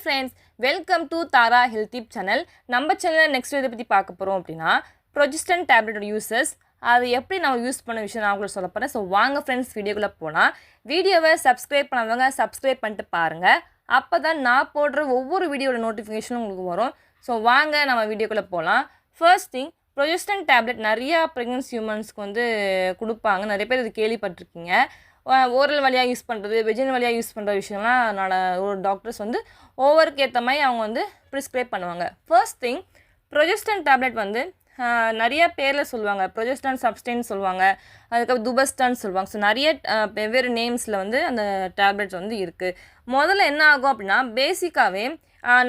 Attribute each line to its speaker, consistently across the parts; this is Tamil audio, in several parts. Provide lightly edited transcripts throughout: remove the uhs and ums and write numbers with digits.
Speaker 1: friends, welcome to Tara Health Tip channel. நம்ம சேனல்ல நெக்ஸ்ட் இதை பற்றி பார்க்க போகிறோம் அப்படின்னா ப்ரொஜெஸ்டன் டேப்லெட்டோட யூசஸ் அது எப்படி நம்ம யூஸ் பண்ண விஷயம் நான் உங்களுக்கு சொல்ல போகிறேன். ஸோ வாங்க ஃப்ரெண்ட்ஸ் வீடியோக்குள்ளே போகலாம். வீடியோவை சப்ஸ்கிரைப் பண்ணாதவங்க சப்ஸ்கிரைப் பண்ணிட்டு பாருங்கள். அப்போ தான் நான் போடுற ஒவ்வொரு வீடியோட நோட்டிஃபிகேஷனும் உங்களுக்கு வரும். ஸோ வாங்க நம்ம வீடியோக்குள்ளே போகலாம். ஃபர்ஸ்ட் திங், ப்ரொஜெஸ்டன் டேப்லெட் நிறையா ப்ரெக்னன்சி ஹியூமன்ஸ்க்கு வந்து கொடுப்பாங்க. நிறைய பேர் இது கேள்விப்பட்டிருக்கீங்க. ஓரல் வழியாக யூஸ் பண்ணுறது, வெஜினல் வழியாக யூஸ் பண்ணுற விஷயம்லாம் ஒரு டாக்டர்ஸ் வந்து ஓவருக்கு ஏற்ற மாதிரி அவங்க வந்து ப்ரிஸ்கிரைப் பண்ணுவாங்க. ஃபர்ஸ்ட் திங், ப்ரொஜெஸ்டன் டேப்லெட் வந்து நிறைய பேரில் சொல்லுவாங்க. ப்ரொஜெஸ்டான் சப்ஸ்டன்ஸ் சொல்லுவாங்க, அதுக்கப்புறம் துபஸ்டான் சொல்லுவாங்க. ஸோ நிறைய வெவ்வேறு நேம்ஸில் வந்து அந்த டேப்லெட்ஸ் வந்து இருக்குது. முதல்ல என்ன ஆகும் அப்படின்னா, பேசிக்காகவே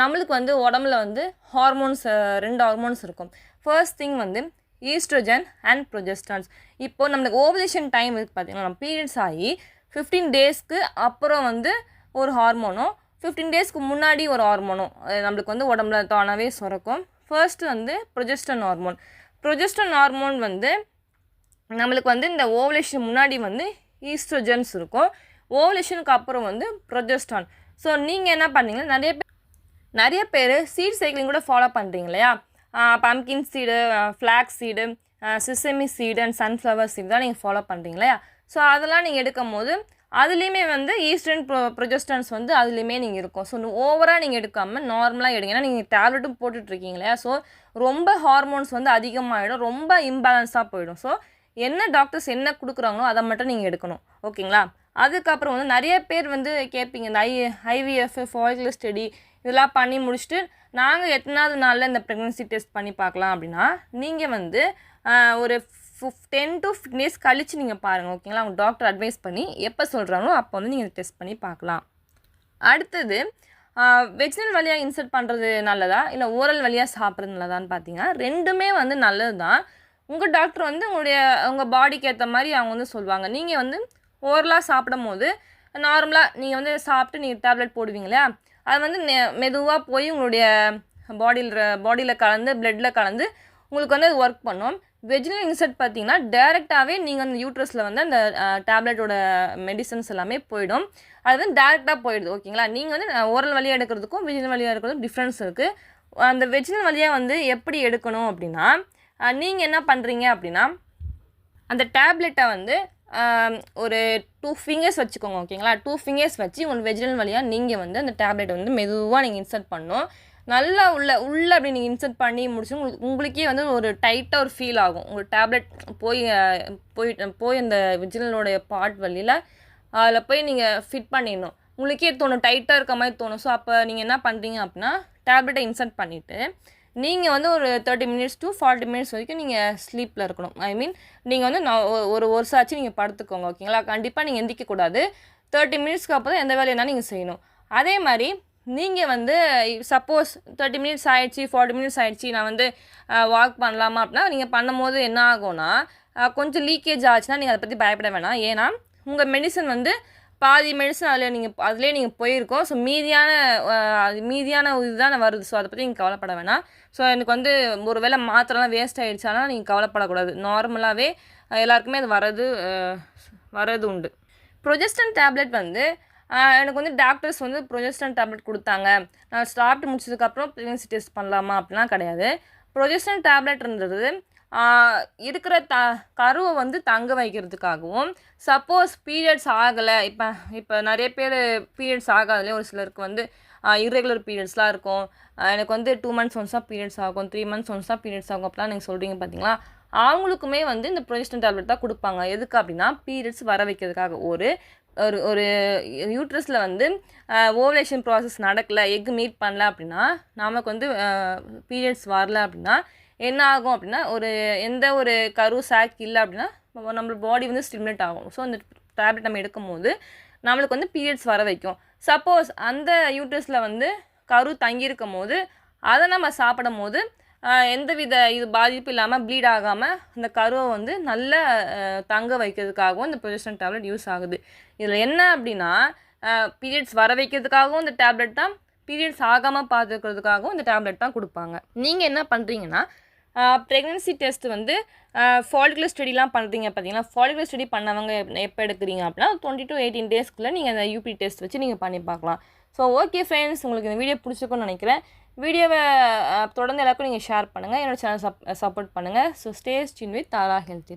Speaker 1: நம்மளுக்கு வந்து உடம்புல வந்து ஹார்மோன்ஸ், 2 ஹார்மோன்ஸ் இருக்கும். ஃபர்ஸ்ட் திங் வந்து ஈஸ்ட்ரோஜன் அண்ட் ப்ரொஜெஸ்டான்ஸ். இப்போது நம்மளுக்கு ஓவலேஷன் டைம் இருக்குது பார்த்திங்கன்னா, நம்ம பீரியட்ஸ் ஆகி 15 டேஸ்க்கு அப்புறம் வந்து ஒரு ஹார்மோனும் 15 டேஸ்க்கு முன்னாடி ஒரு ஹார்மோனும் நம்மளுக்கு வந்து உடம்புல தானாகவே சுரக்கும். ஃபர்ஸ்ட்டு வந்து ப்ரொஜெஸ்டன் ஹார்மோன். ப்ரொஜெஸ்டன் ஹார்மோன் வந்து நம்மளுக்கு வந்து இந்த ஓவலேஷன் முன்னாடி வந்து ஈஸ்ட்ரோஜன்ஸ் இருக்கும், ஓவலேஷனுக்கு அப்புறம் வந்து ப்ரொஜெஸ்டான். ஸோ நீங்கள் என்ன பண்ணீங்கன்னா, நிறைய பேர் சீட் சைக்கிளிங் கூட ஃபாலோ பண்ணுறீங்க இல்லையா? Pumpkin seed, flax seed, sesame seed and sunflower seed தான் நீங்கள் ஃபாலோ பண்ணுறீங்க இல்லையா? ஸோ அதெல்லாம் நீங்கள் எடுக்கும் போது அதுலேயுமே வந்து ஈஸ்ட்ரன் ப்ரொஜெஸ்டான்ஸ் வந்து அதுலேயுமே நீங்கள் இருக்கும். ஸோ ஓவராக நீங்கள் எடுக்காமல் நார்மலாக எடுங்க. ஏன்னா நீங்கள் டேப்லெட்டும் போட்டுட்ருக்கீங்க இல்லையா? ஸோ ரொம்ப ஹார்மோன்ஸ் வந்து அதிகமாகிடும், ரொம்ப இம்பேலன்ஸாக போயிடும். ஸோ என்ன டாக்டர்ஸ் என்ன கொடுக்குறாங்களோ அதை மட்டும் நீங்கள் எடுக்கணும், ஓகேங்களா? அதுக்கப்புறம் வந்து நிறைய பேர் வந்து கேட்பீங்க, இந்த ஐவிஎஃப், ஃபாலிகுலர் ஸ்டடி இதெல்லாம் பண்ணி முடிச்சுட்டு நாங்கள் எத்தனாவது நாளில் இந்த ப்ரெக்னன்சி டெஸ்ட் பண்ணி பார்க்கலாம் அப்படின்னா, நீங்கள் வந்து ஒரு 10 to 15 டேஸ் கழித்து நீங்கள் பாருங்கள், ஓகேங்களா? அவங்க டாக்டர் அட்வைஸ் பண்ணி எப்போ சொல்கிறாங்களோ அப்போ வந்து நீங்கள் டெஸ்ட் பண்ணி பார்க்கலாம். அடுத்தது, வெஜினல் வழியாக இன்சர்ட் பண்ணுறது நல்லதா இல்லை ஓரல் வழியாக சாப்பிட்றது நல்லதான்னு பார்த்தீங்கன்னா, ரெண்டுமே வந்து நல்லது தான். உங்கள் டாக்டர் வந்து உங்கள் பாடிக்கு ஏற்ற மாதிரி அவங்க வந்து சொல்லுவாங்க. நீங்கள் வந்து ஓரலாக சாப்பிடும் போது நார்மலாக நீங்கள் வந்து சாப்பிட்டு நீங்கள் டேப்லெட் போடுவீங்களா, அது வந்து மெதுவாக போய் உங்களுடைய பாடியில் கலந்து பிளட்டில் கலந்து உங்களுக்கு வந்து அது ஒர்க் பண்ணும். வெஜினல் இன்சர்ட் பார்த்தீங்கன்னா டேரெக்டாகவே நீங்கள் அந்த யூட்ரஸில் வந்து அந்த டேப்லெட்டோட மெடிசன்ஸ் எல்லாமே போயிடும். அது வந்து டேரெக்டாக போயிடுது, ஓகேங்களா? நீங்கள் வந்து ஓரல் வழியாக எடுக்கிறதுக்கும் வெஜினல் வழியாக எடுக்கிறதுக்கும் டிஃப்ரென்ஸ் இருக்குது. அந்த வெஜினல் வழியாக வந்து எப்படி எடுக்கணும் அப்படின்னா, நீங்கள் என்ன பண்ணுறீங்க அப்படின்னா, அந்த டேப்லெட்டை வந்து ஒரு 2 ஃபிங்கர்ஸ் வச்சுக்கோங்க, ஓகேங்களா? 2 ஃபிங்கர்ஸ் வச்சு உங்களுக்கு வெஜினல் வழியாக நீங்கள் வந்து அந்த டேப்லெட்டை வந்து மெதுவாக நீங்கள் இன்சர்ட் பண்ணணும். நல்லா உள்ள அப்படி நீங்கள் இன்சர்ட் பண்ணி முடிச்சு உங்களுக்கே வந்து ஒரு டைட்டாக ஒரு ஃபீல் ஆகும். உங்களுக்கு டேப்லெட் போய் அந்த வெஜினலோடைய பார்ட் வழியில் அதில் போய் நீங்கள் ஃபிட் பண்ணிடணும். உங்களுக்கே தோணும், டைட்டாக இருக்க மாதிரி தோணும். ஸோ அப்போ நீங்கள் என்ன பண்ணுறீங்க அப்படின்னா, டேப்லெட்டை இன்சர்ட் பண்ணிவிட்டு நீங்கள் வந்து ஒரு 30 minutes to 40 minutes வரைக்கும் நீங்கள் ஸ்லீப்பில் இருக்கணும். ஐ மீன் நீங்கள் வந்து ஒரு வருஷாச்சு நீங்கள் படுத்துக்கோங்க, ஓகேங்களா? கண்டிப்பாக நீங்கள் எந்திக்கக்கூடாது. 30 minutesக்கு அப்புறம் எந்த வேலையை இருந்தாலும் நீங்கள் செய்யணும். அதே மாதிரி நீங்கள் வந்து சப்போஸ் 30 minutes ஆகிடுச்சி, 40 minutes ஆகிடுச்சி, நான் வந்து வாக் பண்ணலாமா அப்படின்னா, நீங்கள் பண்ணும்போது என்ன ஆகும்னா, கொஞ்சம் லீக்கேஜ் ஆச்சுன்னா நீங்கள் அதை பற்றி பயப்பட வேணாம். ஏன்னா உங்கள் மெடிசன் வந்து பாதி மெடிசன் அதிலே நீங்கள் போயிருக்கோம். ஸோ மீதியான இதுதான் வருது. ஸோ அதை பற்றி நீங்கள் கவலைப்பட வேணாம். ஸோ எனக்கு வந்து ஒரு வேளை மாத்திரைலாம் வேஸ்ட் ஆகிடுச்சானா நீங்கள் கவலைப்படக்கூடாது. நார்மலாகவே எல்லாருக்குமே அது வரது உண்டு. ப்ரொஜெஸ்டன் டேப்லெட் வந்து எனக்கு வந்து டாக்டர்ஸ் வந்து ப்ரொஜெஸ்டன் டேப்லெட் கொடுத்தாங்க, நான் சாப்பிட்டு முடிச்சதுக்கப்புறம் ப்ரெக்னன்சி டெஸ்ட் பண்ணலாமா அப்படிலாம் கிடையாது. ப்ரொஜெஸ்டன் டேப்லெட்ன்றது இருக்கிற கருவை வந்து தங்க வைக்கிறதுக்காகவும், சப்போஸ் பீரியட்ஸ் ஆகலை, இப்போ நிறைய பேர் பீரியட்ஸ் ஆகாதுலேயே, ஒரு சிலருக்கு வந்து இர்ரெகுலர் பீரியட்ஸ்லாம் இருக்கும். எனக்கு வந்து 2 months ஒன்ஸ் தான் பீரியட்ஸ் ஆகும், 3 months ஒன்ஸ் தான் பீரியட்ஸ் ஆகும் அப்படிலாம் நீங்கள் சொல்கிறீங்க பார்த்தீங்களா? அவங்களுக்குமே வந்து இந்த ப்ரொஜெஸ்டன் டேப்லெட் தான் கொடுப்பாங்க. எதுக்கு அப்படின்னா, பீரியட்ஸ் வர வைக்கிறதுக்காக. ஒரு யூட்ரஸில் வந்து ஓவலேஷன் ப்ராசஸ் நடக்கலை, எக் மீட் பண்ணல அப்படின்னா, நமக்கு வந்து பீரியட்ஸ் வரல அப்படின்னா என்ன ஆகும் அப்படின்னா, எந்த ஒரு கரு சாக் இல்லை அப்படின்னா நம்ம பாடி வந்து ஸ்டிமுலேட் ஆகும். ஸோ அந்த டேப்லெட் நம்ம எடுக்கும் போது நம்மளுக்கு வந்து பீரியட்ஸ் வர வைக்கும். சப்போஸ் அந்த யூட்ரஸில் வந்து கரு தங்கியிருக்கும் போது அதை நம்ம சாப்பிடும் போது எந்தவித இது பாதிப்பு இல்லாமல் ப்ளீட் ஆகாமல் அந்த கருவை வந்து நல்லா தங்க வைக்கிறதுக்காகவும் இந்த ப்ரொஜெஸ்டன் டேப்லெட் யூஸ் ஆகுது. இதில் என்ன அப்படின்னா, பீரியட்ஸ் வர வைக்கிறதுக்காகவும் இந்த டேப்லெட் தான், பீரியட்ஸ் ஆகாமல் பார்த்துக்கிறதுக்காகவும் இந்த டேப்லெட் தான் கொடுப்பாங்க. நீங்கள் என்ன பண்ணுறீங்கன்னா, ப்ரெக்னன்சி டெஸ்ட் வந்து ஃபாலிகுலர் ஸ்டடிலாம் பண்ணுறீங்க பார்த்தீங்கன்னா, ஃபாலிகுலர் ஸ்டடி பண்ணவங்க எப்போ எடுக்கிறீங்க அப்படின்னா 20 to 18 டேஸ்க்குள்ளே நீங்கள் அந்த யூபி டெஸ்ட் வச்சு நீங்கள் பண்ணி பார்க்கலாம். ஸோ ஓகே ஃப்ரெண்ட்ஸ், உங்களுக்கு இந்த வீடியோ பிடிச்சிருக்குன்னு நினைக்கிறேன். வீடியோவை தொடர்ந்து எல்லாருக்கும் நீங்கள் ஷேர் பண்ணுங்கள், என்னோட சேனல் சப்போர்ட் பண்ணுங்கள். So stay tuned with Tara health tips.